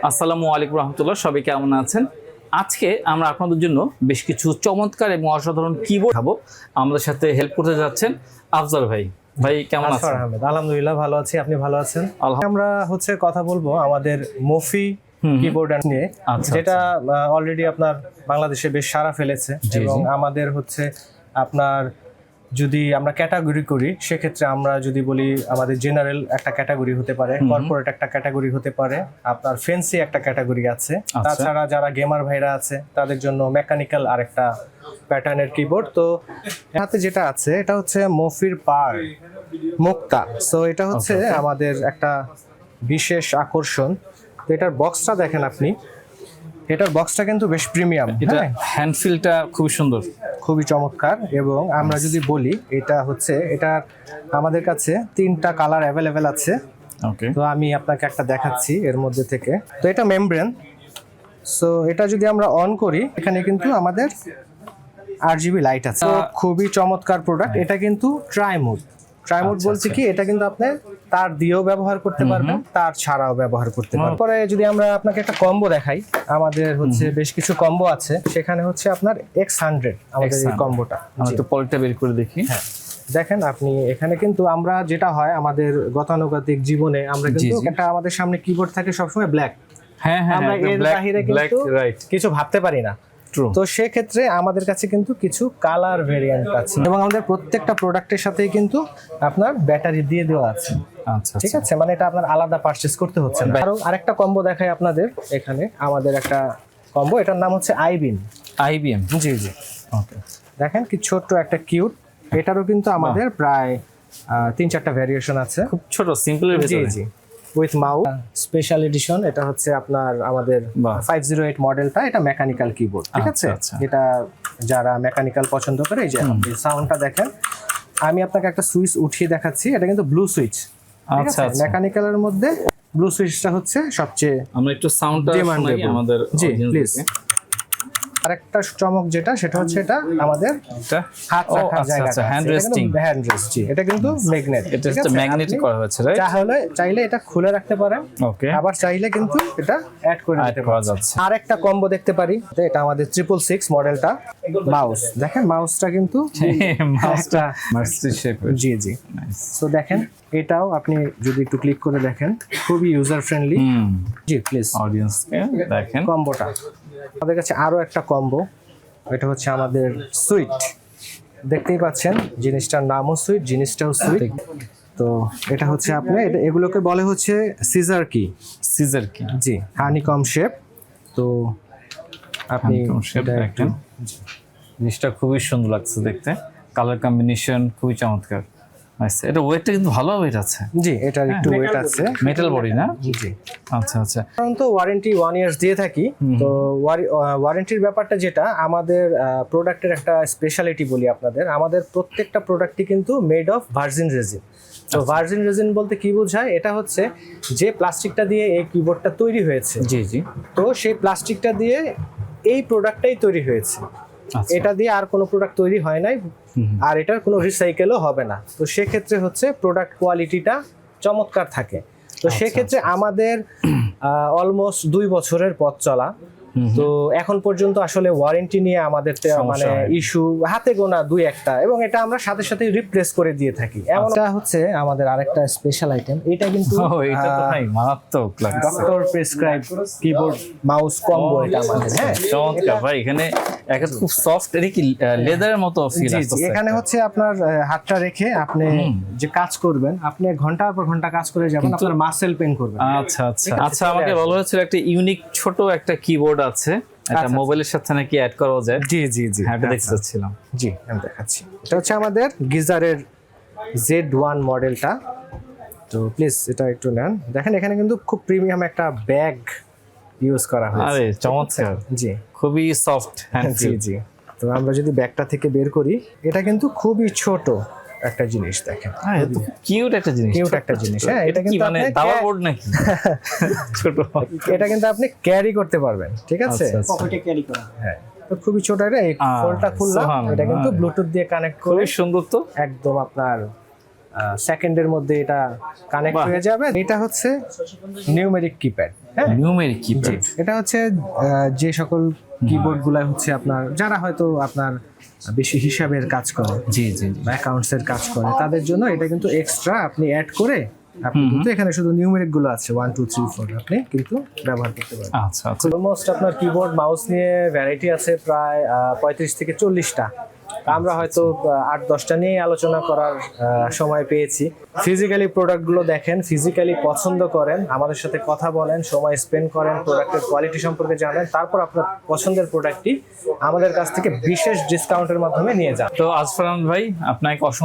আসসালামু আলাইকুম রহমতুল্লাহ, সবাই কেমন আছেন? আজকে আমরা আপনাদের জন্য বেশ কিছু চমৎকার এবং অসাধারণ কিবোর্ড খাবো। আমাদের সাথে হেল্প করতে যাচ্ছেন আফজাল ভাই। ভাই কেমন আছেন? আহমেদ, আলহামদুলিল্লাহ ভালো আছি। আপনি ভালো আছেন? আমরা কথা বলবো আমাদের মফি কিবোর্ড নিয়ে, যেটা অলরেডি আপনার বাংলাদেশে বেশ সাড়া ফেলেছে। এবং আমাদের আপনার যদি আমরা ক্যাটাগরি করি, সেক্ষেত্রে আমরা যদি বলি আমাদের জেনারেল একটা ক্যাটাগরি হতে পারে, কর্পোরেট একটা ক্যাটাগরি হতে পারে, আপনার ফেন্সি একটা ক্যাটাগরি আছে। তাছাড়া যারা গেমার ভাইরা আছে তাদের জন্য মেকানিক্যাল আরেকটা প্যাটার্নের কিবোর্ড। তো হাতে যেটা আছে এটা হচ্ছে মফির পার মুক্তা। সো এটা হচ্ছে আমাদের একটা বিশেষ আকর্ষণ। তো এটার বক্সটা দেখেন আপনি, এটার বক্সটা কিন্তু বেশ প্রিমিয়াম। এটা হ্যান্ডফিলটা খুবই সুন্দর, খুবই চমৎকার। এবং আমরা যদি বলি এটা আমাদের কাছে 3টা কালার অ্যাভেলেবেল আছে। তো আমি আপনাকে একটা দেখাচ্ছি এর মধ্যে থেকে। তো এটা মেমব্রেন। সো এটা যদি আমরা অন করি, এখানে কিন্তু আমাদের RGB লাইট আছে। তো খুবই চমৎকার প্রোডাক্ট। এটা কিন্তু ট্রাইমোড বলছি কি, এটা কিন্তু আপনি তার দিয়েও ব্যবহার করতে পারবেন, তার ছাড়াও ব্যবহার করতে পারবেন। পরে যদি আমরা আপনাকে একটা কম্বো দেখাই, আমাদের বেশ কিছু কম্বো আছে। সেখানে আপনার X100 আমাদের এই কম্বোটা। আমি একটু পলিটা বের করে দেখি। হ্যাঁ, দেখেন আপনি এখানে কিন্তু আমরা যেটা হয় আমাদের গতানুগতিক জীবনে আমরা কিন্তু একটা আমাদের সামনে কিবোর্ড থাকে সবসময় ব্ল্যাক। হ্যাঁ, আমরা এর বাইরে কিন্তু কিছু ভাবতে পারি না। তো সেক্ষেত্রে আমাদের কাছে কিন্তু কিছু কালার ভেরিয়েন্ট আছে, এবং আমাদের প্রত্যেকটা প্রোডাক্টের সাথেই কিন্তু আপনার ব্যাটারি দিয়ে দেওয়া আছে। ঠিক আছে, মানে এটা আপনার আলাদা পারচেজ করতে হচ্ছে না। আরেকটা কম্বো দেখাই আপনাদের। এখানে আমাদের একটা কম্বো, এটার নাম হচ্ছে আইবিএম। জি। ওকে, দেখেন কি ছোট্ট একটা কিউট। এটারও কিন্তু আমাদের প্রায় 3-4টা ভেরিয়েশন আছে। খুব ছোট, সিম্পলের ভিতরে। জি, উইথ মাউস স্পেশাল এডিশন। এটা হচ্ছে আপনার আমাদের 508 মডেলটা। এটা মেকানিক্যাল কিবোর্ড। ঠিক আছে, এটা যারা মেকানিক্যাল পছন্দ করে, এই যে সাউন্ডটা দেখেন। আমি আপনাকে একটা সুইচ উঠিয়ে দেখাচ্ছি। এটা কিন্তু ব্লু সুইচ। আচ্ছা, মেকানিক্যালের মধ্যে ব্লু সুইচটা হচ্ছে সবচেয়ে আমরা একটু সাউন্ডটা শোনাই আমাদের। জি প্লিজ। আরেকটা চমক যেটা, সেটা হচ্ছে এটা আমাদের হাত রাখার জায়গা, হ্যান্ড রেস্ট। জি, এটা কিন্তু ম্যাগনেট। এটা হচ্ছে ম্যাগনেটিক করা হয়েছে, রাইট? চাইলে এটা খুলে রাখতে পারেন। ওকে, আবার চাইলে কিন্তু এটা অ্যাড করে দিতে পারেন। আরেকটা কম্বো দেখতে পারি, এটা আমাদের 666 মডেলটা। মাউস দেখেন, মাউসটা কিন্তু মাউসটা মার্সি শেপের। জি। সো দেখেন, এটাও আপনি যদি একটু ক্লিক করে দেখেন, খুবই ইউজার ফ্রেন্ডলি। জি প্লিজ অডিয়েন্সকে দেখেন কম্বোটা। আমাদের কাছে আরো একটা কম্বো, এটা হচ্ছে আমাদের সুইট। দেখতেই পাচ্ছেন জিনিসটার নামও সুইট, জিনিসটাও সুইট। তো এটা হচ্ছে আপনি এগুলোকে বলে হচ্ছে সিজার কি। জি, হানিকম শেপ। তো আপনি দেখেন, জিনিসটা খুবই সুন্দর লাগছে দেখতে। কালার কম্বিনেশন খুবই চমৎকার। আচ্ছা, এটা ওয়েটটা কিন্তু ভালো ওয়েট আছে। জি, এটার একটু ওয়েট আছে। মেটাল বডি না? জি। আচ্ছা। কারণ তো ওয়ারেন্টি 1 ইয়ার্স দিয়ে থাকি। তো ওয়ারেন্টির ব্যাপারটা যেটা, আমাদের প্রোডাক্টের একটা স্পেশালিটি বলি আপনাদের, আমাদের প্রত্যেকটা প্রোডাক্টই কিন্তু মেড অফ ভার্জিন রেজিন। তো ভার্জিন রেজিন বলতে কি বোঝায়? এটা হচ্ছে যে প্লাস্টিকটা দিয়ে এই কিবোর্ডটা তৈরি হয়েছে। জি। তো সেই প্লাস্টিকটা দিয়ে এই প্রোডাক্টটাই তৈরি হয়েছে। এটা দিয়ে আর কোনো প্রোডাক্ট তৈরি হয় নাই, আর এটার কোনো রিসাইকেলও হবে না। তো সেক্ষেত্রে প্রোডাক্ট কোয়ালিটিটা চমৎকার থাকে। তো সেক্ষেত্রে আমাদের অলমোস্ট 2 বছরের পথ চলা। তো এখন পর্যন্ত আসলে ওয়ারেন্টি নিয়ে আমাদের মানে ইস্যু হাতে গোনা 2-1টা, এবং এটা আমরা সাথে সাথে রিপ্লেস করে দিয়ে থাকি। এমনটা হচ্ছে আমাদের আরেকটা স্পেশাল আইটেম। এটা কিন্তু এটা তো ভাই মারাত্মক লাগছে। Doctor prescribe keyboard mouse combo এটা আমাদের। হ্যাঁ, চমৎকার ভাই। এখানে একটা খুব সফট, এটা কি লেদারের মতো ফিল আসছে। এখানে আপনার হাতটা রেখে আপনি যে কাজ করবেন, আপনি ঘন্টার পর ঘন্টা কাজ করে যাবেন, আপনার মাসেল পেন করবে। আচ্ছা, আমাকে বলা হয়েছিল একটা ইউনিক ছোট একটা কিবোর্ড আছে, এটা মোবাইলের সাথে নাকি অ্যাড করা যায়। জি। হ্যাঁ, এটা দেখতে চাচ্ছিলাম। জি, আমি দেখাচ্ছি। এটা হচ্ছে আমাদের গিজারের Z1 মডেলটা। তো প্লিজ এটা একটু নেন। দেখেন, এখানে কিন্তু খুব প্রিমিয়াম একটা ব্যাগ ইউজ করা হয়েছে। আরে চমৎকার। জি, খুবই সফট হ্যান্ড। জি। তো আমরা যদি ব্যাগটা থেকে বের করি, এটা কিন্তু খুবই ছোট একটা জিনিস। দেখেন, কিউট একটা জিনিস। হ্যাঁ, এটা কিন্তু মানে দাবা বোর্ড নাকি? ছোট। এটা কিন্তু আপনি ক্যারি করতে পারবেন। ঠিক আছে, পকেটে ক্যারি করা। হ্যাঁ, তো খুবই ছোট। এটা এই ফোল্ডটা খুললাম, এটা কিন্তু ব্লুটুথ দিয়ে কানেক্ট করে খুবই সুন্দর। তো একদম আপনার সেকেন্ডের মধ্যে এটা কানেক্ট হয়ে যাবে। এটা হচ্ছে নিউমেরিক কিপ্যাড। হ্যাঁ নিউমেরিক কিপ্যাড। এটা হচ্ছে যে সকল কিবোর্ড গুলা হচ্ছে আপনার যারা হয়তো আপনার বেশি হিসাবের কাজ করে, জি জি জি। বা অ্যাকাউন্টস এর কাজ করে, তাদের জন্য এটা কিন্তু এক্সট্রা আপনি অ্যাড করে আপনি কিন্তু এখানে শুধু নিউমেরিক গুলো আছে 1 2 3 4 আপনি কিন্তু ব্যবহার করতে পারবেন। আচ্ছা আচ্ছা। অলমোস্ট আপনার কিবোর্ড মাউস নিয়ে ভ্যারাইটি আছে প্রায় 35 থেকে 40টা। আমরা হয়তো 8-10টা নিয়ে আলোচনা করার সময় পেয়েছি। ফিজিক্যালি প্রোডাক্টগুলো দেখেন, ফিজিক্যালি পছন্দ করেন, আমাদের সাথে কথা বলেন, সময় স্পেন্ড করেন, প্রোডাক্টের কোয়ালিটি সম্পর্কে জানেন, তারপর আপনার পছন্দের প্রোডাক্টটি আমাদের কাছ থেকে বিশেষ ডিসকাউন্টের মাধ্যমে নিয়ে যান। তো আজফর আহমদ ভাই, আপনাকে অসংখ্য